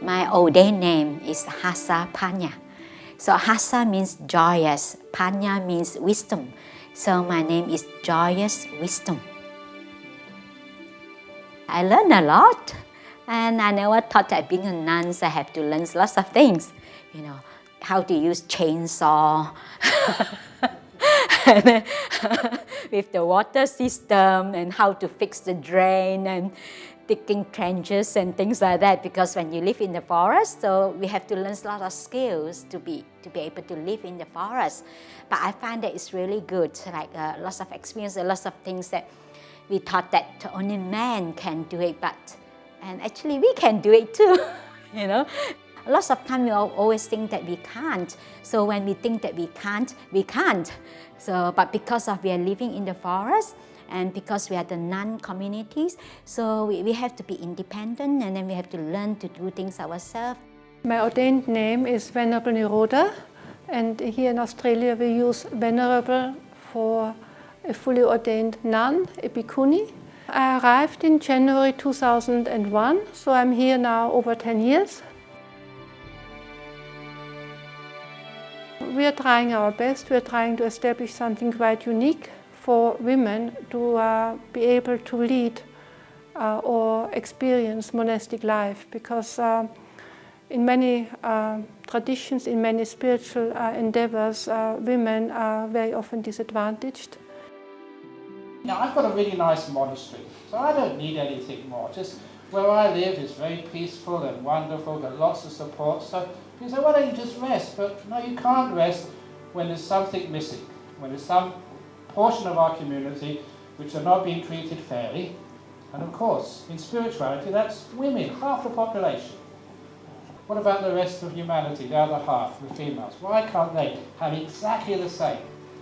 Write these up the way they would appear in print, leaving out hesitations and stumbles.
My ordained name is Hasa Panya. So Hasa means joyous, Panya means wisdom. So my name is Joyous Wisdom. I learned a lot, and I never thought that being a nun, I have to learn lots of things. You know, how to use chainsaw, and with the water system, and how to fix the drain, and digging trenches and things like that. Because when you live in the forest, so we have to learn a lot of skills to be able to live in the forest. But I find that it's really good, like lots of experience, lots of things that we thought that only man can do it, and actually we can do it too, you know. Lots of time we always think that we can't. So when we think that we can't, we can't. So, but because of we are living in the forest, and because we are the nun communities, so we have to be independent, and then we have to learn to do things ourselves. My ordained name is Venerable Niroda, and here in Australia we use Venerable for a fully ordained nun, a bhikkhuni. I arrived in January 2001, so I'm here now over 10 years. We are trying our best. We are trying to establish something quite unique for women to be able to lead or experience monastic life, because in many traditions, in many spiritual endeavors, women are very often disadvantaged. Now, I've got a really nice monastery, so I don't need anything more. Just where I live is very peaceful and wonderful, got lots of support. So you say, why don't you just rest? But no, you can't rest when there's something missing, when there's some portion of our community which are not being treated fairly. And of course, in spirituality, that's women, half the population. What about the rest of humanity, the other half, the females? Why can't they have exactly the same?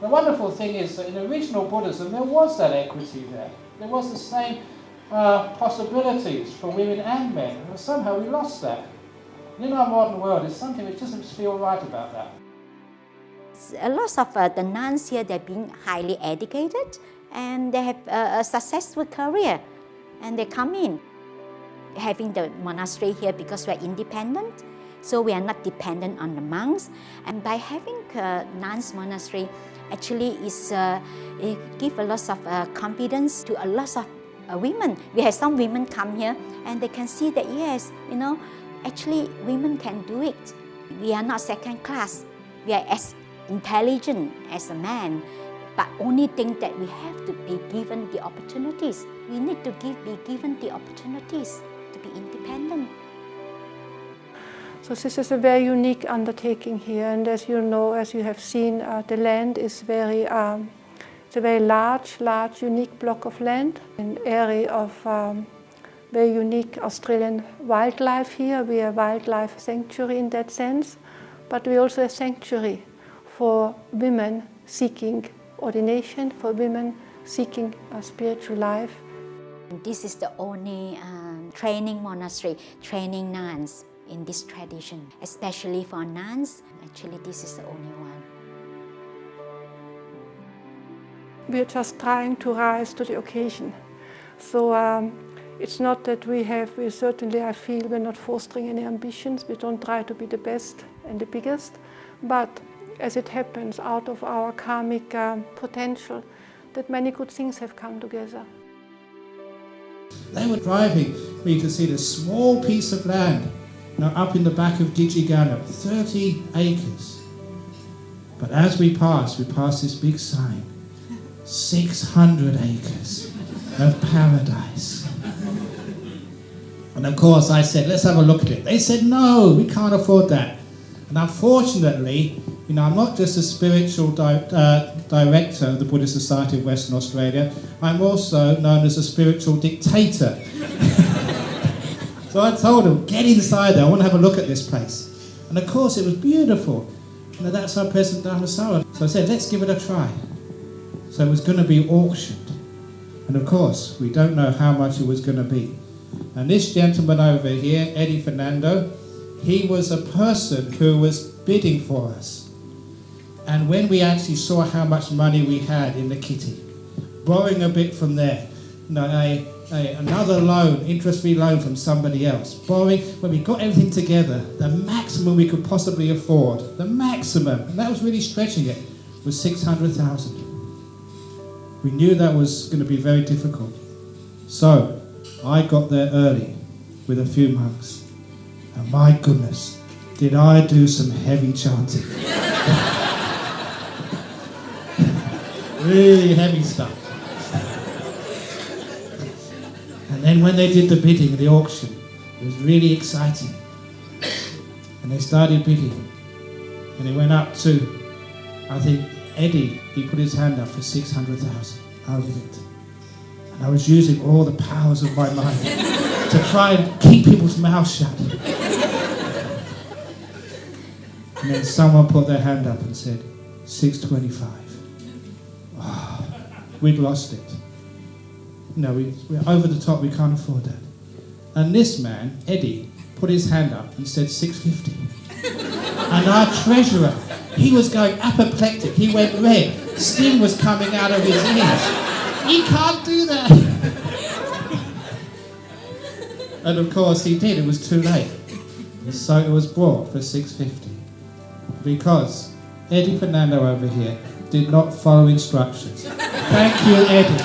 The wonderful thing is that in original Buddhism, there was that equity there. There was the same possibilities for women and men, and somehow we lost that. In our modern world, it's something which doesn't feel right about that. A lot of the nuns here, they're being highly educated, and they have a successful career, and they come in. Having the monastery here, because we're independent, so we are not dependent on the monks. And by having a nuns monastery, actually it gives a lot of confidence to a lot of women. We have some women come here, and they can see that, yes, you know, actually women can do it. We are not second class. We are as intelligent as a man, but only thing that we have to be given the opportunities. We need to be given the opportunities to be independent. So this is a very unique undertaking here, and as you know, as you have seen, the land is it's a very large, unique block of land, an area of very unique Australian wildlife here. We are a wildlife sanctuary in that sense, but we also a sanctuary for women seeking ordination, for women seeking a spiritual life. This is the only training monastery, training nuns in this tradition, especially for nuns. Actually, this is the only one. We are just trying to rise to the occasion. So it's not that we certainly, I feel, we're not fostering any ambitions. We don't try to be the best and the biggest, but as it happens, out of our karmic potential, that many good things have come together. They were driving me to see this small piece of land, up in the back of Gijigana, 30 acres. But as we passed this big sign, 600 acres of paradise. And of course I said, let's have a look at it. They said, no, we can't afford that. And unfortunately, I'm not just a spiritual director of the Buddhist Society of Western Australia, I'm also known as a spiritual dictator. So I told them, get inside there, I want to have a look at this place. And of course it was beautiful. That's our present Dhammasara. So I said, let's give it a try. So it was going to be auctioned. And of course, we don't know how much it was going to be. And this gentleman over here, Eddie Fernando, he was a person who was bidding for us. And when we actually saw how much money we had in the kitty, borrowing a bit from there, another loan, interest-free loan from somebody else. Borrowing, when we got everything together, the maximum we could possibly afford, the maximum, and that was really stretching it, was 600,000. We knew that was going to be very difficult. So I got there early with a few monks. And my goodness, did I do some heavy chanting. Really heavy stuff. And then when they did the bidding, the auction, it was really exciting. And they started bidding. And it went up to, I think, Eddie, he put his hand up for 600,000. I'll give it. And I was using all the powers of my mind to try and keep people's mouths shut. And then someone put their hand up and said, 625. Oh, we'd lost it. No, we're over the top, we can't afford that. And this man, Eddie, put his hand up and said 650. And our treasurer, he was going apoplectic, he went red, steam was coming out of his ears. He can't do that. And of course he did, it was too late. So it was bought for 650. Because Eddie Fernando over here did not follow instructions. Thank you, Eddie.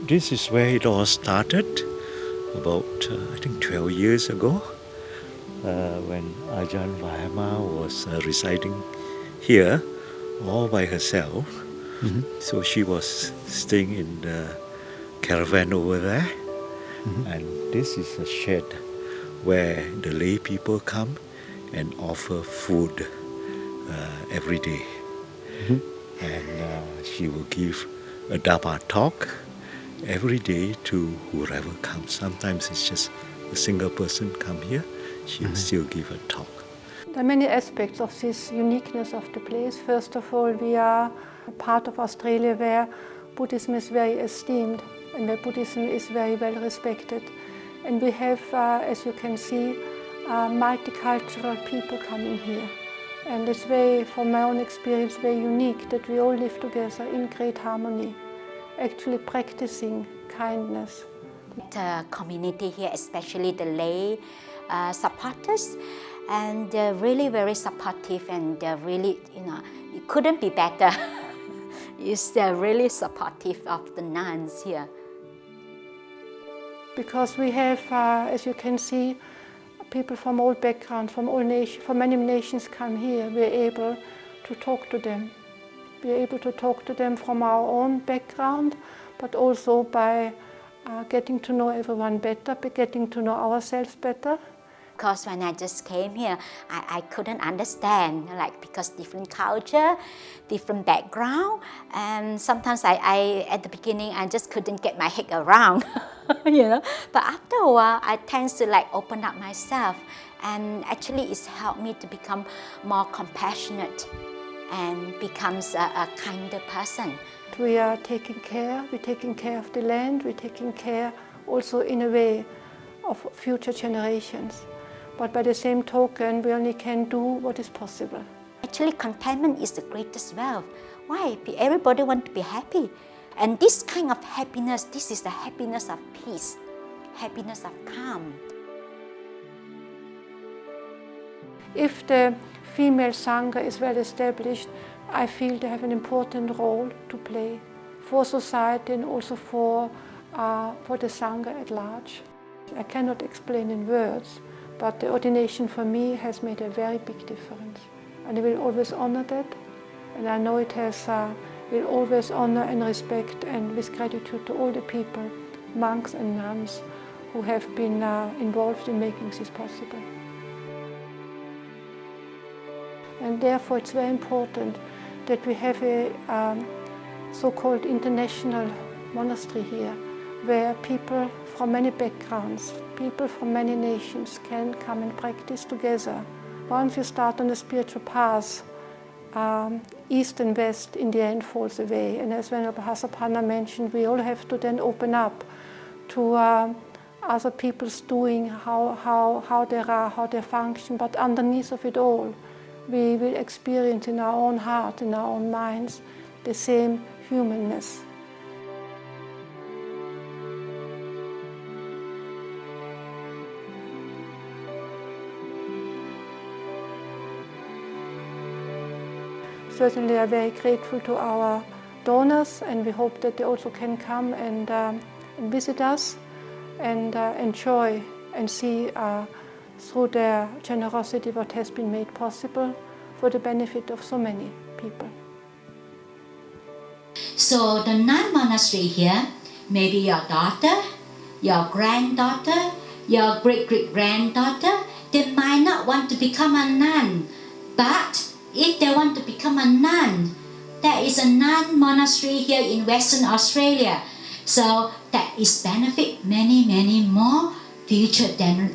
This is where it all started, about I think 12 years ago, when Ajahn Vahama was residing here all by herself. Mm-hmm. So she was staying in the caravan over there. Mm-hmm. And this is a shed where the lay people come and offer food every day. Mm-hmm. And she will give a Dhamma talk every day to whoever comes. Sometimes it's just a single person come here, she'll still give a talk. There are many aspects of this uniqueness of the place. First of all, we are a part of Australia where Buddhism is very esteemed and where Buddhism is very well respected. And we have, as you can see, multicultural people coming here. And it's very, from my own experience, very unique that we all live together in great harmony, actually practicing kindness. The community here, especially the lay supporters, and they're really very supportive, and they're really, it couldn't be better. They're really supportive of the nuns here. Because we have, as you can see, people from all backgrounds, from all nations, from many nations come here. We're able to talk to them. We're able to talk to them from our own background, but also by getting to know everyone better, by getting to know ourselves better. Because when I just came here, I couldn't understand, because different culture, different background, and sometimes I at the beginning, I just couldn't get my head around, But after a while, I tend to open up myself, and actually it's helped me to become more compassionate and becomes a kinder person. We are taking care, we're taking care of the land, we're taking care also in a way of future generations. But by the same token, we only can do what is possible. Actually, contentment is the greatest wealth. Why? Everybody wants to be happy. And this kind of happiness, this is the happiness of peace, happiness of calm. If the female Sangha is well established, I feel they have an important role to play for society and also for the Sangha at large. I cannot explain in words, but the ordination for me has made a very big difference. And I will always honor that. And I know it will always honor and respect and with gratitude to all the people, monks and nuns, who have been involved in making this possible. And therefore it's very important that we have a so-called international monastery here, where people from many backgrounds, people from many nations can come and practice together. Once you start on the spiritual path, East and West in the end falls away. And as Venerable Hasapanna mentioned, we all have to then open up to other people's doing, how they are, how they function, but underneath of it all, we will experience in our own heart, in our own minds, the same humanness. Certainly, we are very grateful to our donors, and we hope that they also can come and visit us and enjoy and see through their generosity what has been made possible for the benefit of so many people. So the nun monastery here, maybe your daughter, your granddaughter, your great-great-granddaughter, they might not want to become a nun, but if they want to become a nun, there is a nun monastery here in Western Australia. So that is benefit many more future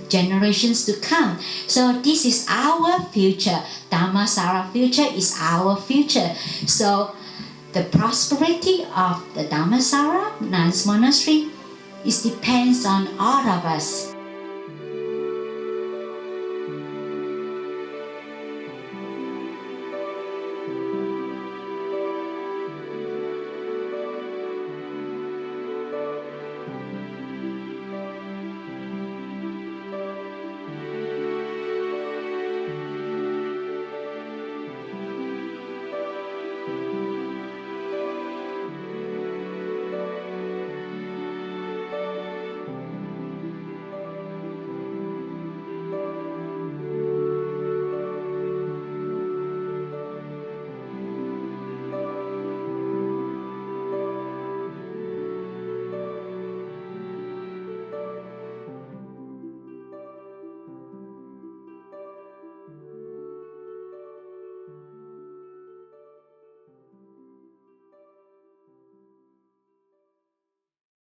generations to come. So this is our future. Dhammasara future is our future. So the prosperity of the Dhammasara Nuns Monastery depends on all of us.